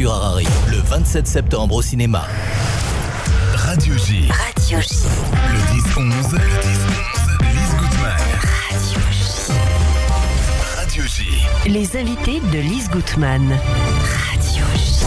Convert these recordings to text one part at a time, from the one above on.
sur Harari, le 27 septembre au cinéma. Radio J. Radio J. Le 10-11. Lise Gutmann. Radio J. Radio J. Les invités de Lise Gutmann. Radio J.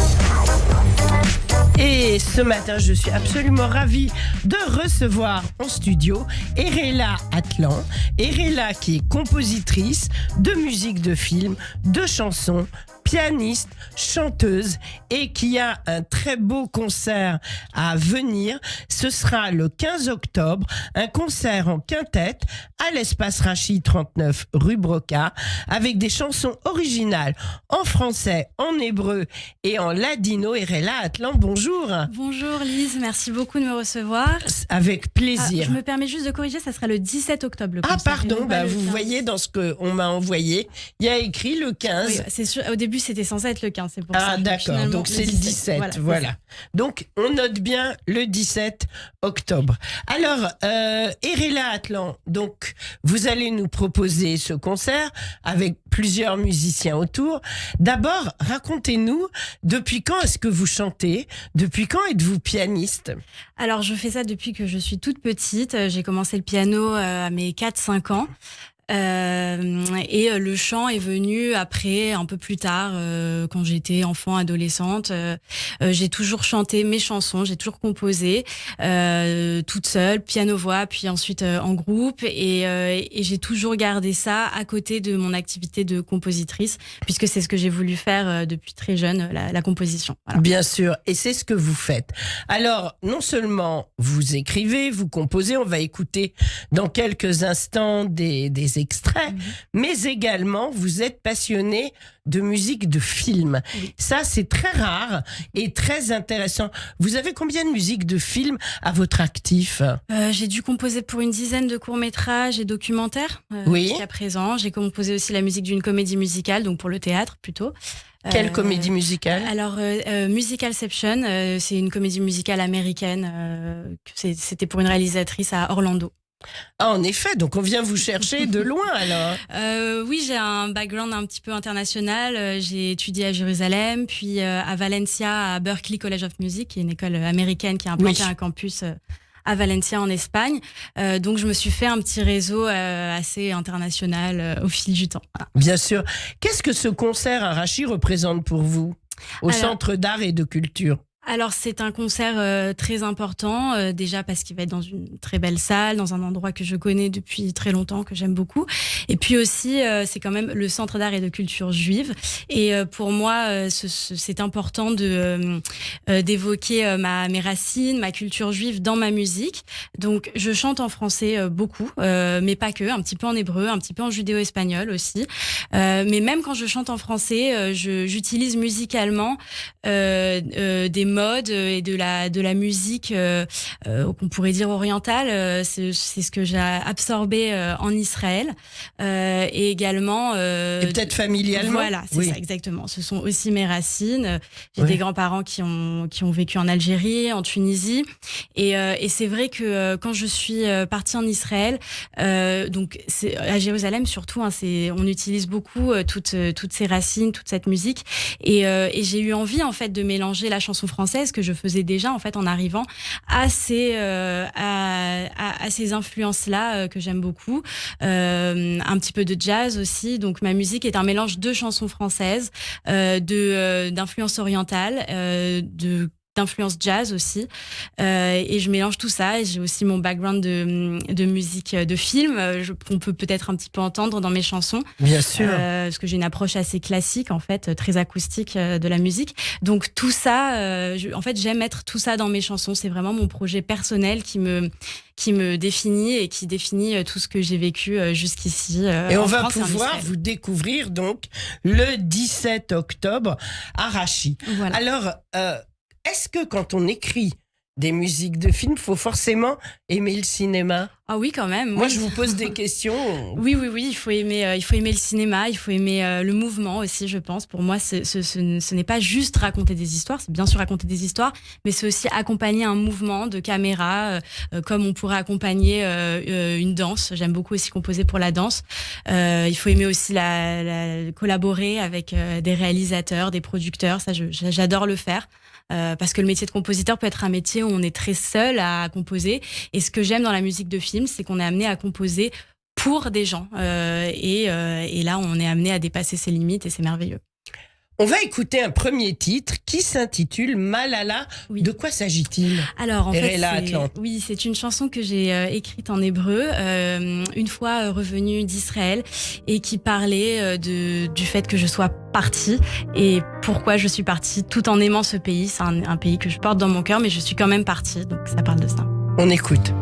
Et ce matin, je suis absolument ravie de recevoir en studio Erella Atlan. Erella qui est compositrice de musique de film, de chansons, pianiste, chanteuse et qui a un très beau concert à venir. Ce sera le 15 octobre, un concert en quintette à l'espace Rachid 39 rue Broca avec des chansons originales en français, en hébreu et en ladino. Erella Atlan, bonjour. Bonjour Lise, merci beaucoup de me recevoir. Avec plaisir. Je me permets juste de corriger, ça sera le 17 octobre. Le Ah concert, pardon, vous voyez dans ce qu'on m'a envoyé, il y a écrit le 15. Oui, c'est sûr, au début c'était censé être le 15, c'est pour ça. Ah d'accord, donc c'est le 17, voilà. Donc on note bien le 17 octobre. Alors, Erella Atlan, donc vous allez nous proposer ce concert avec plusieurs musiciens autour. D'abord, racontez-nous, depuis quand est-ce que vous chantez ? Depuis quand êtes-vous pianiste ? Alors je fais ça depuis que je suis toute petite, j'ai commencé le piano à mes 4-5 ans. Et le chant est venu après, un peu plus tard, quand j'étais enfant, adolescente. J'ai toujours chanté mes chansons, j'ai toujours composé toute seule, piano-voix, puis ensuite en groupe. Et j'ai toujours gardé ça à côté de mon activité de compositrice, puisque c'est ce que j'ai voulu faire depuis très jeune, la composition. Voilà. Bien sûr, et c'est ce que vous faites. Alors, non seulement vous écrivez, vous composez, on va écouter dans quelques instants des extraits, mais également vous êtes passionné de musique de film. Oui. Ça, c'est très rare et très intéressant. Vous avez combien de musiques de film à votre actif ? J'ai dû composer pour une dizaine de courts-métrages et documentaires jusqu'à présent. J'ai composé aussi la musique d'une comédie musicale, donc pour le théâtre plutôt. Quelle comédie musicale ? Alors, Musicalception, c'est une comédie musicale américaine. C'était pour une réalisatrice à Orlando. Ah, en effet, donc on vient vous chercher de loin alors. Oui, j'ai un background un petit peu international. J'ai étudié à Jérusalem, puis à Valencia, à Berklee College of Music, qui est une école américaine qui a implanté un campus à Valencia en Espagne. Donc je me suis fait un petit réseau assez international au fil du temps. Voilà. Bien sûr. Qu'est-ce que ce concert à Rachid représente pour vous au Centre d'art et de culture ? Alors c'est un concert très important, déjà parce qu'il va être dans une très belle salle, dans un endroit que je connais depuis très longtemps, que j'aime beaucoup. Et puis aussi, c'est quand même le Centre d'art et de culture juive. Et pour moi, c'est important d'évoquer mes racines, ma culture juive dans ma musique. Donc je chante en français beaucoup, mais pas que, un petit peu en hébreu, un petit peu en judéo-espagnol aussi. Mais même quand je chante en français, j'utilise musicalement des modes et de la musique qu'on pourrait dire orientale. C'est ce que j'ai absorbé en Israël et également et peut-être familialement. Voilà, c'est ça exactement. Ce sont aussi mes racines. J'ai des grands-parents qui ont vécu en Algérie, en Tunisie, et c'est vrai que quand je suis partie en Israël, donc c'est à Jérusalem surtout, on utilise beaucoup toutes ces racines, toute cette musique, et j'ai eu envie en fait de mélanger la chanson française que je faisais déjà en fait en arrivant à ces influences-là que j'aime beaucoup, un petit peu de jazz aussi. Donc ma musique est un mélange de chansons françaises, d'influences orientales, d'influence jazz aussi, et je mélange tout ça. Et j'ai aussi mon background de musique de film, qu'on peut peut-être un petit peu entendre dans mes chansons. Bien sûr. Parce que j'ai une approche assez classique en fait, très acoustique de la musique. Donc tout ça, en fait, j'aime mettre tout ça dans mes chansons. C'est vraiment mon projet personnel qui me définit et qui définit tout ce que j'ai vécu jusqu'ici. Et on va pouvoir vous découvrir donc le 17 octobre à Rachid. Voilà. Alors, est-ce que quand on écrit des musiques de films, il faut forcément aimer le cinéma ? Ah oui, quand même. Moi, oui. je vous pose des questions. Oui, il faut aimer le cinéma, il faut aimer le mouvement aussi, je pense. Pour moi, ce n'est pas juste raconter des histoires, c'est bien sûr raconter des histoires, mais c'est aussi accompagner un mouvement de caméra, comme on pourrait accompagner une danse. J'aime beaucoup aussi composer pour la danse. Il faut aimer aussi collaborer avec des réalisateurs, des producteurs. Ça, j'adore le faire. Parce que le métier de compositeur peut être un métier où on est très seul à composer. Et ce que j'aime dans la musique de film, c'est qu'on est amené à composer pour des gens. Et là, on est amené à dépasser ses limites et c'est merveilleux. On va écouter un premier titre qui s'intitule Malala. Oui. De quoi s'agit-il? Alors, en fait, Atlan. oui, c'est une chanson que j'ai écrite en hébreu, une fois revenue d'Israël, et qui parlait du fait que je sois partie et pourquoi je suis partie, tout en aimant ce pays. C'est un pays que je porte dans mon cœur, mais je suis quand même partie, donc ça parle de ça. On écoute.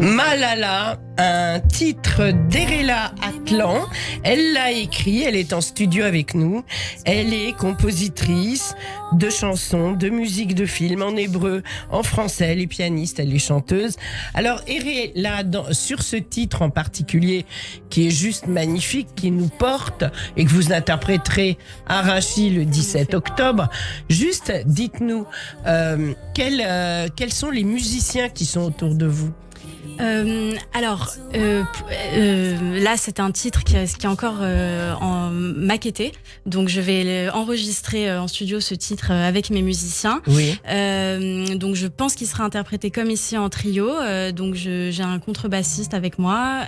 Malala, un titre d'Erela Atlan. Elle l'a écrit, elle est en studio avec nous. Elle est compositrice de chansons, de musique de film en hébreu, en français. Elle est pianiste, elle est chanteuse. Alors Erela, sur ce titre en particulier, qui est juste magnifique, qui nous porte et que vous interpréterez à Rachis le 17 octobre, juste dites-nous quels sont les musiciens qui sont autour de vous? Là, c'est un titre qui est encore maquetté. Donc, je vais enregistrer en studio ce titre avec mes musiciens. Oui. Donc, je pense qu'il sera interprété comme ici en trio. Donc, j'ai un contrebassiste avec moi.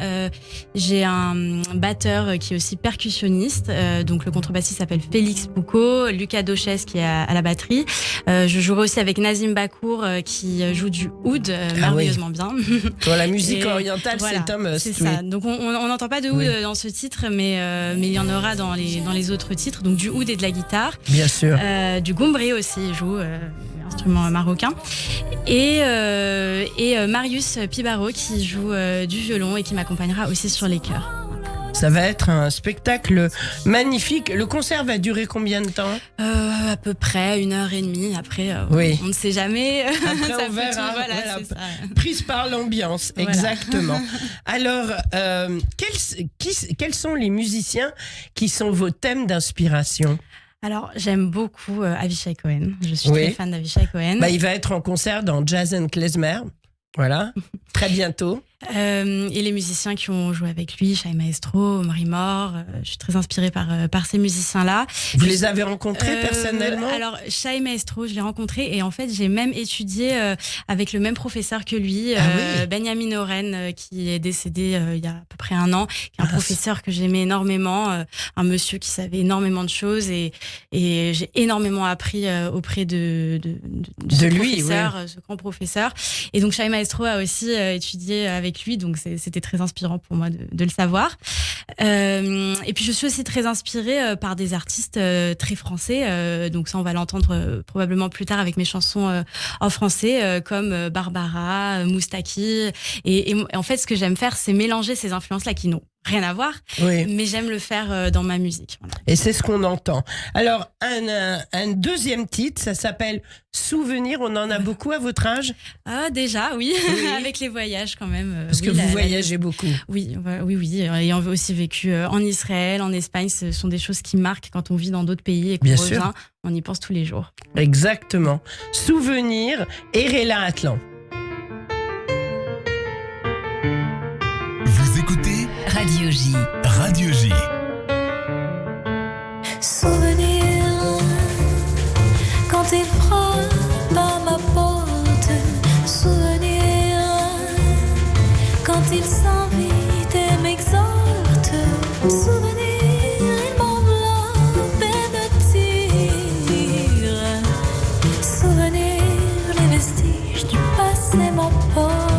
J'ai un batteur qui est aussi percussionniste. Donc, le contrebassiste s'appelle Félix Poucault. Lucas Doches qui est à la batterie. Je jouerai aussi avec Nazim Bakour qui joue du oud merveilleusement bien. Pour la musique orientale, voilà, c'est un must. C'est ça. Donc on n'entend pas de oud dans ce titre, mais il y en aura dans les autres titres. Donc du oud et de la guitare. Bien sûr. Du gombré aussi, il joue instrument marocain. Et Marius Pibaro qui joue du violon et qui m'accompagnera aussi sur les chœurs. Ça va être un spectacle magnifique. Le concert va durer combien de temps? À peu près 1h30. Après, oui. On ne sait jamais. Après, on verra. Voilà. Prise par l'ambiance, voilà. Exactement. Alors, quels sont les musiciens qui sont vos thèmes d'inspiration? Alors, j'aime beaucoup Avishai Cohen. Je suis très fan d'Avishai Cohen. Il va être en concert dans Jazz & Klezmer. Voilà, très bientôt. Et les musiciens qui ont joué avec lui, Shai Maestro, Omri Mor, je suis très inspirée par ces musiciens-là. Vous les avez rencontrés personnellement? Alors, Shai Maestro, je l'ai rencontré et en fait, j'ai même étudié avec le même professeur que lui, Benjamin Oren, qui est décédé il y a à peu près un an, qui est un professeur que j'aimais énormément, un monsieur qui savait énormément de choses et j'ai énormément appris auprès de ce lui, professeur, ce grand professeur. Et donc, Shai Maestro a aussi étudié avec lui, donc c'était très inspirant pour moi de le savoir. Et puis je suis aussi très inspirée par des artistes très français, donc ça on va l'entendre probablement plus tard avec mes chansons en français, comme Barbara, Moustaki. Et en fait, ce que j'aime faire, c'est mélanger ces influences-là qui n'ont rien à voir, mais j'aime le faire dans ma musique. Voilà. Et c'est ce qu'on entend. Alors, un deuxième titre, ça s'appelle Souvenir. On en a beaucoup à votre âge? Déjà, oui. Avec les voyages quand même. Parce que vous voyagez beaucoup. Oui. Ayant aussi vécu en Israël, en Espagne, ce sont des choses qui marquent quand on vit dans d'autres pays et qu'on revient. On y pense tous les jours. Exactement. Souvenir, Erela Atlan. Vous écoutez Radio J. Radio J. Souvenir, quand il frappe à ma porte. Souvenir, quand il s'invite et m'exhorte. Souvenir, il m'enveloppe et me tire. Souvenir, les vestiges du passé m'emportent.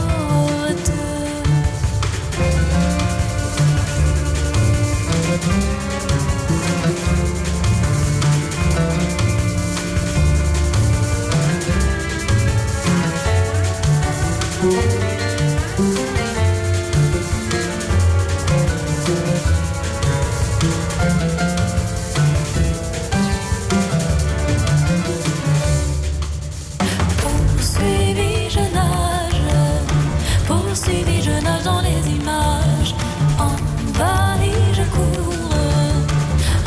Poursuivi, je nage dans les images. Envahi, je cours.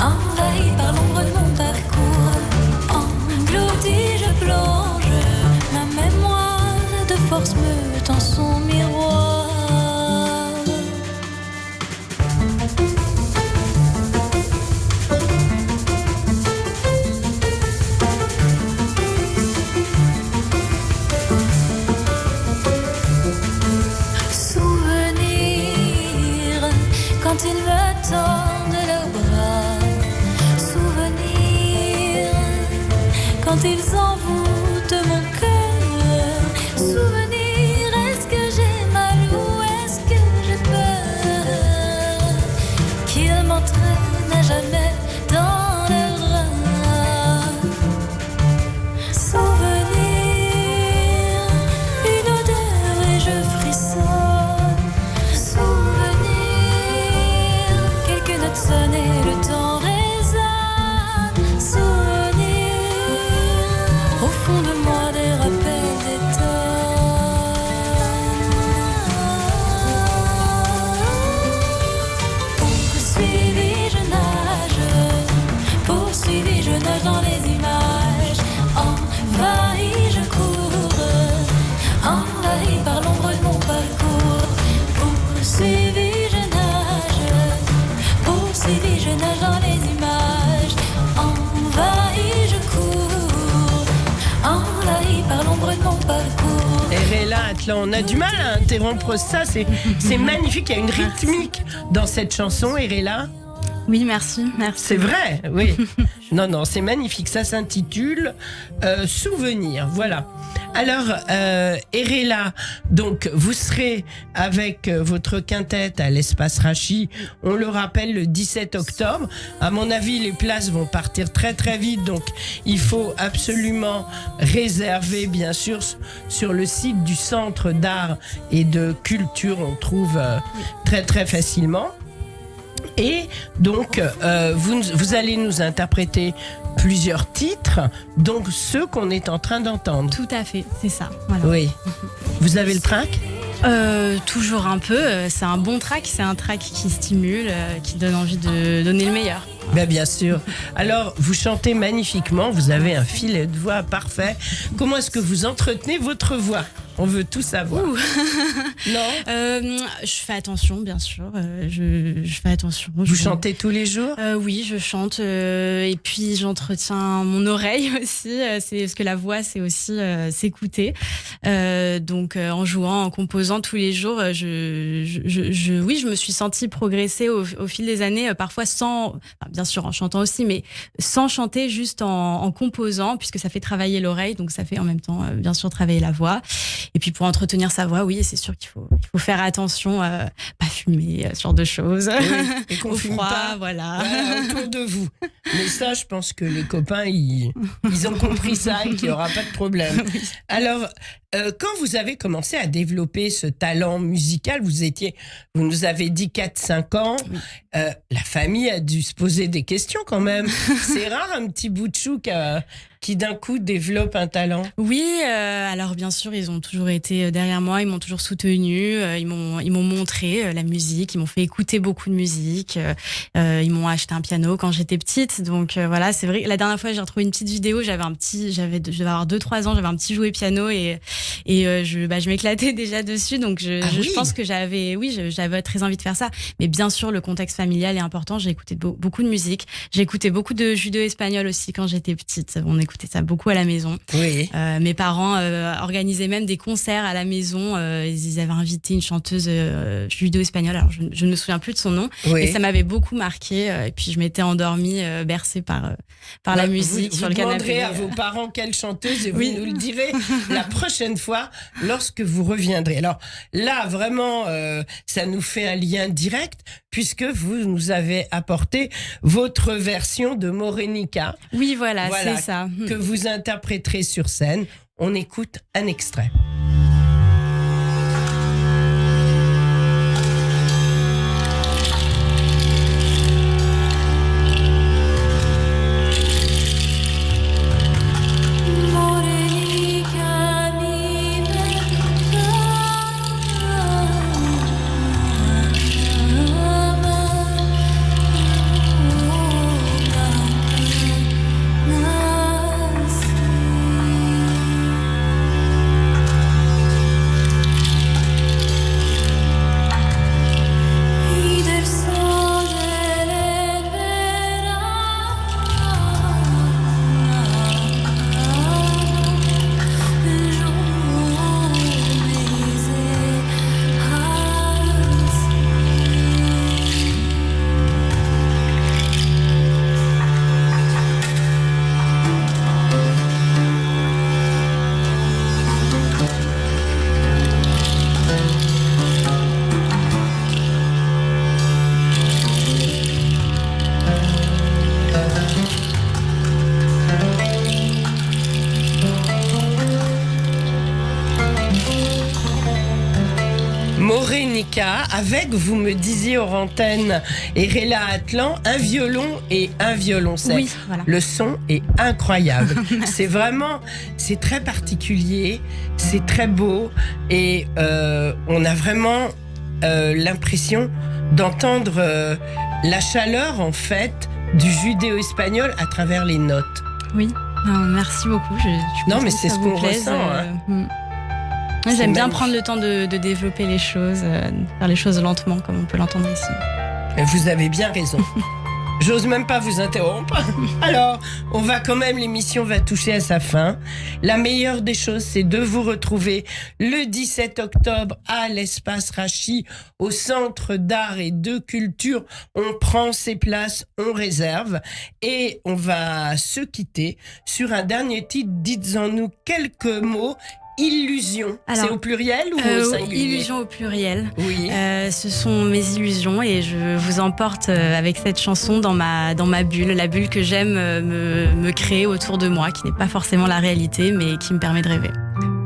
Envahi par l'ombre de mon parcours. Englouti, je plonge. Ma mémoire de force me tend son miroir. Quand ils me tendent leurs bras, souvenir. Quand ils envoûtent mon cœur, souvenir. Est-ce que j'ai mal ou est-ce que j'ai peur qu'ils m'entraînent à jamais dans leurs bras? Souvenir, une odeur et je frissonne. Quelques notes sonnent et le temps résonne. Souvenir, au fond de moi des rappels d'étonne. Poursuivi, je nage dans les images. Envahi, je cours. Envahi par l'ombre de mon parcours. Poursuivi, je nage dans les images. Envahi, je cours. Envahi par l'ombre de mon parcours. Erela Atlan, on a du mal à interrompre ça. C'est magnifique. Il y a une rythmique dans cette chanson, Erela. Oui, merci. C'est vrai, oui. Non, c'est magnifique. Ça s'intitule Souvenir. Voilà. Alors, Erela, donc, vous serez avec votre quintette à l'Espace Rachi, on le rappelle, le 17 octobre. À mon avis, les places vont partir très très vite, donc il faut absolument réserver, bien sûr, sur le site du Centre d'art et de culture, on trouve très très facilement. Et donc, vous allez nous interpréter plusieurs titres, donc ceux qu'on est en train d'entendre. Tout à fait, c'est ça. Voilà. Oui. Vous avez le track ? Toujours un peu. C'est un bon track, c'est un track qui stimule, qui donne envie de donner le meilleur. Ben bien sûr. Alors, vous chantez magnifiquement, vous avez un filet de voix parfait. Comment est-ce que vous entretenez votre voix ? On veut tout savoir. Non. Je fais attention, bien sûr. Je fais attention. Vous chantez tous les jours? Oui, je chante. Et puis, j'entretiens mon oreille aussi. C'est parce que la voix, c'est aussi s'écouter. Donc, en jouant, en composant tous les jours, oui, je me suis sentie progresser au fil des années, parfois sans, enfin, bien sûr en chantant aussi, mais sans chanter, juste en composant, puisque ça fait travailler l'oreille, donc ça fait en même temps, bien sûr, travailler la voix. Et puis pour entretenir sa voix, oui, c'est sûr qu'il faut faire attention, pas fumer, ce genre de choses. Oui, et qu'on Au fume froid, pas voilà. autour de vous. Mais ça, je pense que les copains, ils ont compris ça et qu'il n'y aura pas de problème. Alors, quand vous avez commencé à développer ce talent musical, vous nous avez dit 4-5 ans, la famille a dû se poser des questions quand même. C'est rare un petit bout de chou qui d'un coup développe un talent. Oui, alors bien sûr, ils ont toujours été derrière moi, ils m'ont toujours soutenue, ils m'ont montré la musique, ils m'ont fait écouter beaucoup de musique, ils m'ont acheté un piano quand j'étais petite, donc voilà, c'est vrai. La dernière fois, j'ai retrouvé une petite vidéo, je devais avoir 2-3 ans, j'avais un petit jouet piano et je m'éclatais déjà dessus, donc je pense que j'avais très envie de faire ça. Mais bien sûr, le contexte familial est important. J'ai écouté beaucoup de musique, j'ai écouté beaucoup de judéo-espagnol aussi quand j'étais petite. On écoutait ça beaucoup à la maison. Oui. Mes parents organisaient même des concerts à la maison. Ils avaient invité une chanteuse judéo-espagnole. Alors je ne me souviens plus de son nom, mais ça m'avait beaucoup marqué. Et puis je m'étais endormie, bercée par la musique sur le canapé. Vous demanderez à vos parents quelle chanteuse et vous nous le direz la prochaine fois lorsque vous reviendrez. Alors là, vraiment, ça nous fait un lien direct puisque vous nous avez apporté votre version de Morenica. Oui, voilà, c'est ça. Que vous interpréterez sur scène. On écoute un extrait. Morenica, avec, vous me disiez hors antenne, Erela Atlan, un violon et un violoncelle. Oui, voilà. Le son est incroyable. C'est très particulier, c'est très beau et on a vraiment l'impression d'entendre la chaleur en fait du judéo-espagnol à travers les notes. Oui, merci beaucoup. Non, mais c'est ce qu'on ressent. J'aime bien prendre le temps de développer les choses, faire les choses lentement, comme on peut l'entendre ici. Vous avez bien raison. J'ose même pas vous interrompre. Alors, l'émission va toucher à sa fin. La meilleure des choses, c'est de vous retrouver le 17 octobre à l'Espace Rachi, au Centre d'Art et de Culture. On prend ses places, on réserve. Et on va se quitter sur un dernier titre. Dites-en-nous quelques mots. Illusion. Alors, c'est au pluriel ou au singulier? Illusion au pluriel. Oui. Ce sont mes illusions et je vous emporte avec cette chanson dans ma bulle, la bulle que j'aime me créer autour de moi, qui n'est pas forcément la réalité, mais qui me permet de rêver.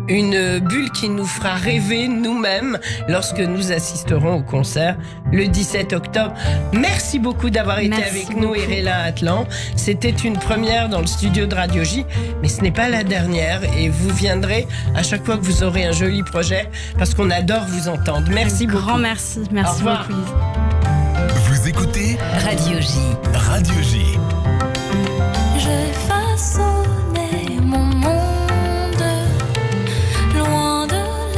Une bulle qui nous fera rêver nous-mêmes lorsque nous assisterons au concert le 17 octobre. Merci beaucoup d'avoir été avec nous, Erela Atlan. C'était une première dans le studio de Radio J, mais ce n'est pas la dernière et vous viendrez à chaque fois que vous aurez un joli projet parce qu'on adore vous entendre. Merci beaucoup. Grand merci. Merci beaucoup, Lise. Vous écoutez Radio J. Radio J. J'ai façonné mon monde loin de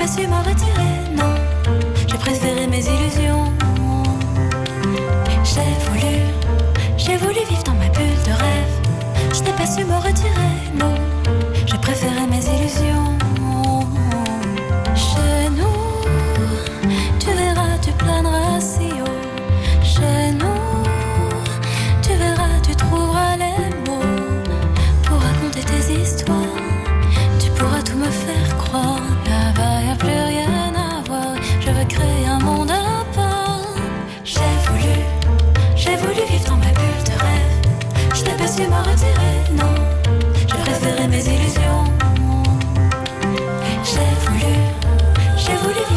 pas su m'en retirer, non. J'ai préféré mes illusions. J'ai voulu vivre dans ma bulle de rêve. Je n'ai pas su me retirer, non. J'ai préféré mes illusions. Chez nous, tu verras, tu planeras si haut. Chez nous, tu verras, tu trouveras les mots pour raconter tes histoires. Tu pourras tout me faire croire. Là-bas, y a plus rien à voir. Je veux créer un monde à part. J'ai voulu vivre dans ma bulle de rêve. Je n'ai pas su m'en retirer, non. J'ai préféré mes illusions.